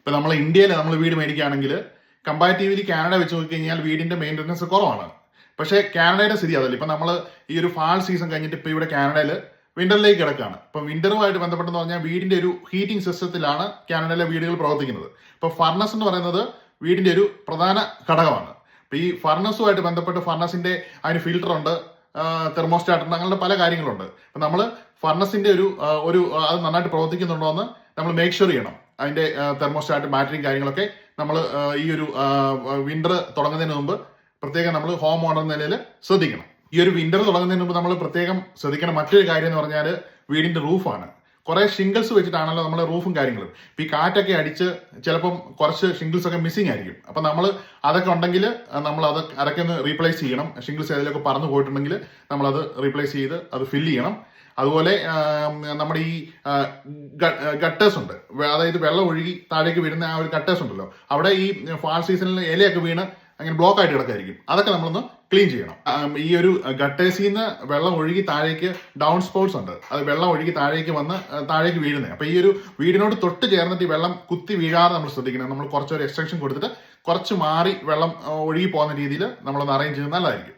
ഇപ്പൊ നമ്മൾ ഇന്ത്യയിൽ നമ്മൾ വീട് മേടിക്കുകയാണെങ്കിൽ കമ്പാരിറ്റീവ്ലി കാനഡ വെച്ച് നോക്കിക്കഴിഞ്ഞാൽ വീടിന്റെ മെയിൻ്റനൻസ് കുറവാണ്. പക്ഷേ കാനഡയുടെ സ്ഥിതി അതല്ല. ഇപ്പൊ നമ്മൾ ഈ ഒരു ഫാൾ സീസൺ കഴിഞ്ഞിട്ട് ഇപ്പൊ ഇവിടെ കാനഡയിൽ വിന്ററിലേക്ക് കിടക്കുകയാണ്. ഇപ്പൊ വിന്ററുമായിട്ട് ബന്ധപ്പെട്ടെന്ന് പറഞ്ഞാൽ വീടിന്റെ ഒരു ഹീറ്റിംഗ് സിസ്റ്റത്തിലാണ് കാനഡയിലെ വീടുകൾ പ്രവർത്തിക്കുന്നത്. ഇപ്പൊ ഫർണസ് എന്ന് പറയുന്നത് വീടിന്റെ ഒരു പ്രധാന ഘടകമാണ്. അപ്പൊ ഈ ഫർണസുമായിട്ട് ബന്ധപ്പെട്ട് ഫർണസിന്റെ അതിന് ഫിൽറ്റർ ഉണ്ട്, തെർമോസ്റ്റാറ്റ് ഉണ്ട്, അങ്ങനെയുള്ള പല കാര്യങ്ങളുണ്ട്. അപ്പൊ നമ്മൾ ഫർണസിന്റെ ഒരു അത് നന്നായിട്ട് പ്രവർത്തിക്കുന്നുണ്ടോ എന്ന് നമ്മൾ മേക്ക് ഷുവർ ചെയ്യണം. അതിന്റെ തെർമോസ്റ്റാറ്റ് ബാറ്ററിയും കാര്യങ്ങളൊക്കെ നമ്മൾ ഈ ഒരു വിന്റർ തുടങ്ങുന്നതിന് മുമ്പ് പ്രത്യേകം നമ്മൾ ഹോം ഓണർ നിലയിൽ ശ്രദ്ധിക്കണം. ഈ ഒരു വിന്റർ തുടങ്ങുന്നതിന് മുമ്പ് നമ്മൾ പ്രത്യേകം ശ്രദ്ധിക്കണം മറ്റൊരു കാര്യം എന്ന് പറഞ്ഞാൽ വീടിന്റെ റൂഫാണ്. കുറെ ഷിംഗിൾസ് വെച്ചിട്ടാണല്ലോ നമ്മുടെ റൂഫും കാര്യങ്ങളും. ഇപ്പൊ ഈ കാറ്റൊക്കെ അടിച്ച് ചിലപ്പം കുറച്ച് ഷിംഗിൾസ് ഒക്കെ മിസ്സിംഗ് ആയിരിക്കും. അപ്പൊ നമ്മൾ അതൊക്കെ ഉണ്ടെങ്കിൽ നമ്മൾ അതൊക്കെ ഒന്ന് റീപ്ലേസ് ചെയ്യണം. ഷിംഗിൾസ് ഏതിലൊക്കെ പറന്നു പോയിട്ടുണ്ടെങ്കിൽ നമ്മളത് റീപ്ലേസ് ചെയ്ത് അത് ഫില്ല് ചെയ്യണം. അതുപോലെ നമ്മുടെ ഈ ഗട്ടേഴ്സ് ഉണ്ട്, അതായത് വെള്ളം ഒഴുകി താഴേക്ക് വീഴുന്ന ആ ഒരു ഗട്ടേഴ്സ് ഉണ്ടല്ലോ, അവിടെ ഈ ഫാൾ സീസണിൽ ഇലയൊക്കെ വീണ് അങ്ങനെ ബ്ലോക്ക് ആയിട്ട് കിടക്കായിരിക്കും. അതൊക്കെ നമ്മളൊന്ന് ക്ലീൻ ചെയ്യണം. ഈ ഒരു ഗട്ടേഴ്സിൽ നിന്ന് വെള്ളം ഒഴുകി താഴേക്ക് ഡൗൺ സ്പോട്സ് ഉണ്ട്, അത് വെള്ളം ഒഴുകി താഴേക്ക് വന്ന് താഴേക്ക് വീഴുന്നത്. അപ്പൊ ഈ ഒരു വീടിനോട് തൊട്ട് ചേർന്നിട്ട് ഈ വെള്ളം കുത്തി വീഴാതെ നമ്മൾ ശ്രദ്ധിക്കണം. നമ്മൾ കുറച്ചൊരു എക്സ്റ്റൻഷൻ കൊടുത്തിട്ട് കുറച്ച് മാറി വെള്ളം ഒഴുകി പോകുന്ന രീതിയിൽ നമ്മളൊന്ന് അറേഞ്ച് ചെയ്യുന്നത് നല്ലതായിരിക്കും.